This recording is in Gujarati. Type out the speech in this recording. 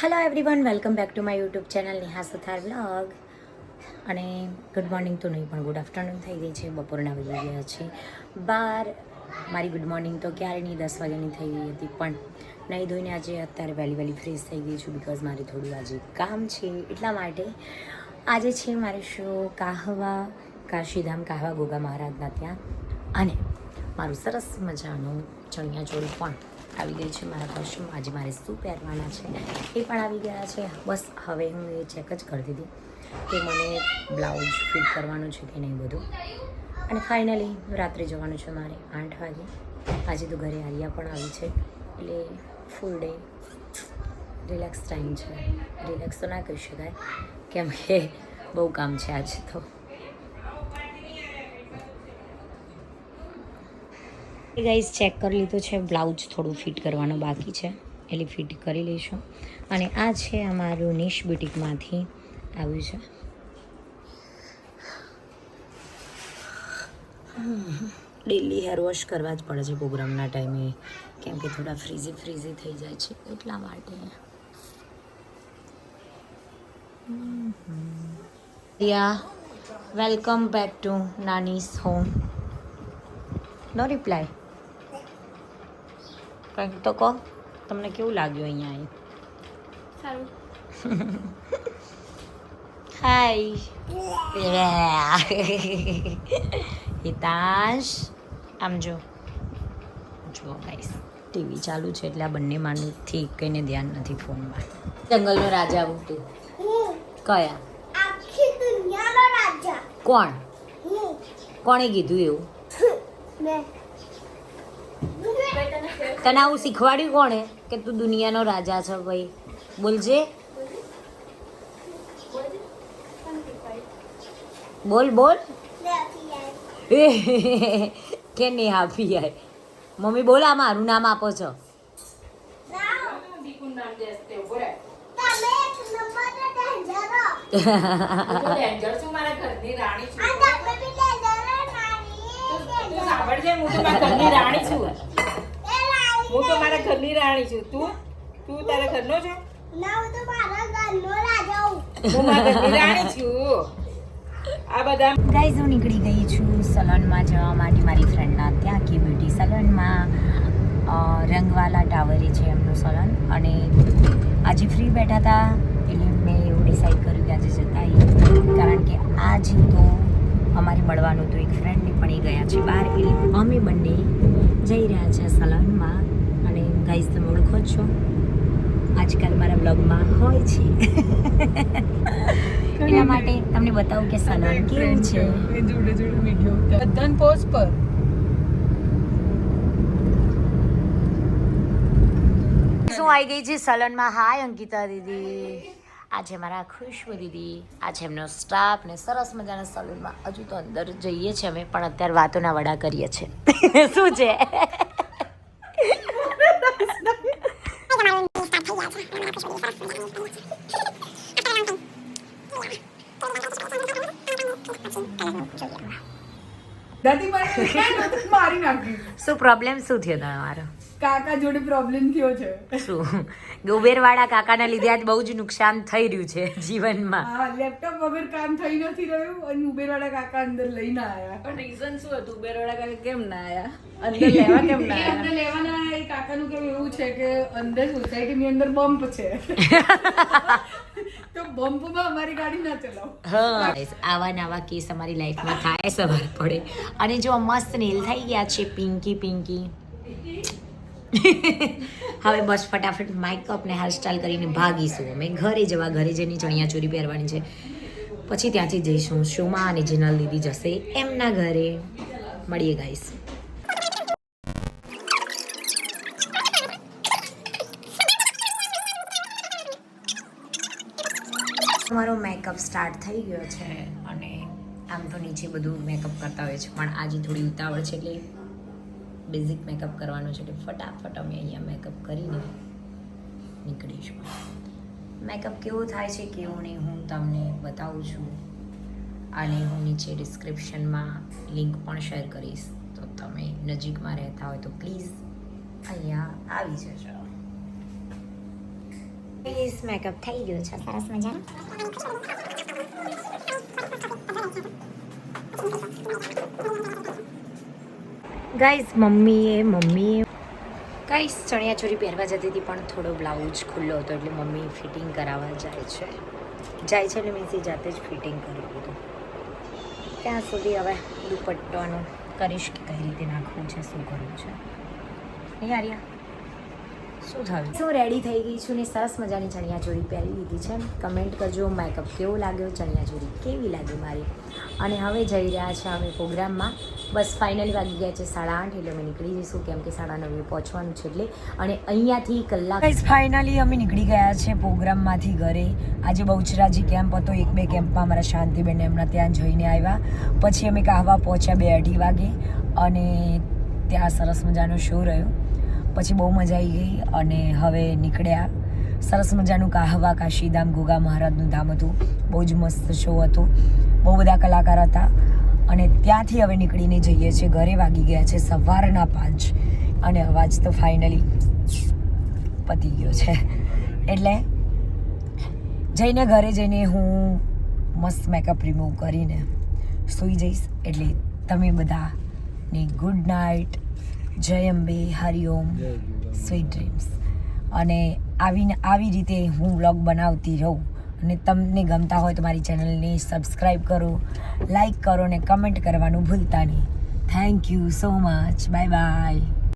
Hello everyone, welcome back to my YouTube channel Neha Suthar vlog. અને ગુડ મોર્નિંગ તો નહીં પણ ગુડ આફ્ટરનૂન થઈ ગઈ છે. બપોરના વાગી ગયા છે 12. મારી ગુડ મોર્નિંગ તો ક્યારેની 10 વાગ્યાની થઈ ગઈ હતી, પણ નહીં ધોઈને આજે અત્યારે વહેલી ફ્રેશ થઈ ગઈ છું બિકોઝ મારે થોડું આજે કામ છે. એટલા માટે આજે છે મારે શો કાહવા કાશીધામ કાહવા ગોગા મહારાજના ત્યાં, અને મારું સરસ મજાનું ચણિયાચોળી પણ આવી ગઈ છે. મારા પર્સમાં આજે મારે શું પહેરવાના છે એ પણ આવી ગયા છે. બસ હવે હું એ ચેક જ કરતી હતી કે મને બ્લાઉઝ ફિટ કરવાનું છે કે નહીં બધું. અને ફાઇનલી રાત્રે જવાનું છે મારે 8 વાગે. આજે તો ઘરે આલિયા પણ આવી છે, એટલે ફૂલ ડે રિલેક્સ ટાઈમ છે. રિલેક્સ તો ના કહી શકાય કેમ કે બહુ કામ છે આજે તો. ગાઈઝ ચેક કરી લીધું છે, બ્લાઉઝ થોડું ફિટ કરવાનું બાકી છે એટલે ફિટ કરી લઈશું. અને આ છે અમારું નિશ બ્યુટિકમાંથી આવ્યું છે. ડેલી હેર વોશ કરવા જ પડે છે પ્રોગ્રામના ટાઈમે, કેમ કે થોડા ફ્રીઝી થઈ જાય છે એટલા માટે. યા વેલકમ બેક ટુ નાનીસ હોમ. No reply. કંઈક તો કહો, તમને કેવું લાગ્યું અહીંયા સારું. હાય હિતાંશ, આમ જો ગાઈસ ટીવી ચાલુ છે એટલે આ બંને માનથી કઈને ધ્યાન નથી ફોનમાં. જંગલનો રાજા આવું તું કયા? આખી દુનિયાનો રાજા. કોણ? કોણે કીધું એવું? તને આવું શીખવાડ્યું કોણે કે તું દુનિયાનો રાજા છો? ભાઈ બોલજે, બોલ કે નહીં આપી યાર. મમ્મી બોલ, આ મારું નામ આપો છો. હું તો મારા ઘરની રાણી છું. તું તારા ઘરનો છો? ના, હું તો મારા ઘરનો રાજા હું. હું મારા ઘરની રાણી છું. આ બધા ગાઈઝ હું નીકળી ગઈ છું સલોનમાં જવા માટે મારી ફ્રેન્ડના ત્યાં, કે બ્યુટી સલોનમાં. રંગવાલા ટાવરે છે એમનું સલોન, અને આજે ફ્રી બેઠા હતા એટલે મેં એવું ડિસાઈડ કર્યું કે આજે જતા આવીએ, કારણ કે આજે તો અમારે મળવાનું હતું એક ફ્રેન્ડને, પણ એ ગયા છે બહાર, એટલે અમે બંને જઈ રહ્યા છે સલોનમાં. અને ગાઈઝ તમે ઓળખો જ છો, આજકાલ મારા બ્લોગમાં હોય છે એના માટે તમને બતાવું કે સલોન કેવું છે. જોડે વિડિયો બધાને પોસ્ટ પર. શું આવી ગઈ છે સલોનમાં. હાય અંકિતા દીદી, આ છે મારા ખુશ્બુ દીદી, આ છે એમનો સ્ટાફ ને સરસ મજાના સલૂનમાં. હજુ તો અંદર જઈએ છીએ અમે, પણ અત્યારે વાતોના વડા કરીએ છીએ શું છે. મારી નાખી. શું પ્રોબ્લેમ શું થયો તમારો? કાકા જોડે પ્રોબ્લેમ થયો છે. શું? ઉબેરવાળા કાકાના લીધે આજ બહુ જ નુકસાન થઈ રહ્યું છે જીવનમાં. હા, લેપટોપ વગર કામ થઈ નથી રહ્યું અને ઉબેરવાળા કાકા અંદર લઈને આયા. પણ રીઝન શું હતું? ઉબેરવાળા કાકા કેમ ના આયા? અંદર લેવા કેમ ના આયા? અંદર લેવાના આયા. એ કાકાનું કેવું એવું છે કે અંદર સોસાયટીની અંદર બમ્પ છે તો બમ્પમાં અમારી ગાડી ના ચલાવો. હા, આવા નવા કેસ અમારી લાઈફમાં થાય સવાર પડે. અને જો મસ્ત નેલ થઈ ગયા છે પિંકી. હવે બસ ફટાફટ મેકઅપ ને હેરસ્ટાઈલ કરીને ભાગીશું અમે ઘરે જઈને ચણિયાચોળી પહેરવાની છે. પછી ત્યાંથી જઈશું શોમાં, અને જીનલ દીદી જશે એમના ઘરે. મળીએ ગાઈસ. મારો મેકઅપ સ્ટાર્ટ થઈ ગયો છે, અને આમ તો નીચે બધું મેકઅપ કરતા હોય છે, પણ આજે થોડી ઉતાવળ છે એટલે બેઝિક મેકઅપ કરવાનો છે, એટલે ફટાફટ અમે અહીંયા મેકઅપ કરીને નીકળીશું. મેકઅપ કેવો થાય છે કેવો નહીં હું તમને બતાવું છું, અને હું નીચે ડિસ્ક્રિપ્શનમાં લિંક પણ શેર કરીશ, તો તમે નજીકમાં રહેતા હોય તો પ્લીઝ અહીંયા આવી જજો. પ્લીઝ મેકઅપ થઈ ગયો છે સરસ મજાનો. ગાઈઝ મમ્મીએ ગાઈઝ ચણિયાચોળી પહેરવા જતી હતી પણ થોડો બ્લાઉઝ ખુલ્લો હતો એટલે મમ્મી ફિટિંગ કરાવવા જાય છે એટલે મીન્સ જાતે જ ફિટિંગ કરી દીધું. ત્યાં સુધી હવે દુપટ્ટાનું કરીશ કે કઈ રીતે નાખવું છે, શું કરવું છે. નહીં આર્યા શું થયું? હું રેડી થઈ ગઈ છું ને સરસ મજાની ચણિયાચોળી પહેરી લીધી છે. કમેન્ટ કરજો મેકઅપ કેવો લાગ્યો, ચણિયાચોળી કેવી લાગી મારી. અને હવે જઈ રહ્યા છે અમે પ્રોગ્રામમાં. બસ ફાઇનલી વાગી ગયા છે 8:30 એટલે અમે નીકળી જઈશું કેમ કે 9:30 પહોંચવાનું છે એટલે. અને અહીંયાથી કલાક ફાઇનલી અમે નીકળી ગયા છે પ્રોગ્રામમાંથી ઘરે. આજે બહુચરાજી કેમ્પ હતો, 1-2 કેમ્પમાં અમારા શાંતિબેન એમના ત્યાં જઈને આવ્યા. પછી અમે કાહવા પહોંચ્યા 2-2:30 વાગે અને ત્યાં સરસ મજાનો શો રહ્યો. પછી બહુ મજા આવી ગઈ અને હવે નીકળ્યા. સરસ મજાનું કાહવા કાશીધામ ગોગા મહારાજનું ધામ હતું. બહુ જ મસ્ત શો હતો, બહુ બધા કલાકાર હતા. અને ત્યાંથી હવે નીકળીને જઈએ છીએ ઘરે. વાગી ગયા છે સવારના 5 અને અવાજ તો ફાઇનલી પતી ગયો છે. એટલે ઘરે જઈને હું મસ્ત મેકઅપ રિમૂવ કરીને સૂઈ જઈશ. એટલે તમે બધાને ગુડ નાઇટ, જય અંબે, હરિઓમ, સ્વીટ ડ્રીમ્સ. અને આવી રીતે હું વ્લોગ બનાવતી રહું. અને તમને ગમતા હોય તો મારી ચેનલને સબસ્ક્રાઈબ કરો, લાઈક કરો અને કમેન્ટ કરવાનું ભૂલતા નહીં. Thank you so much. Bye bye.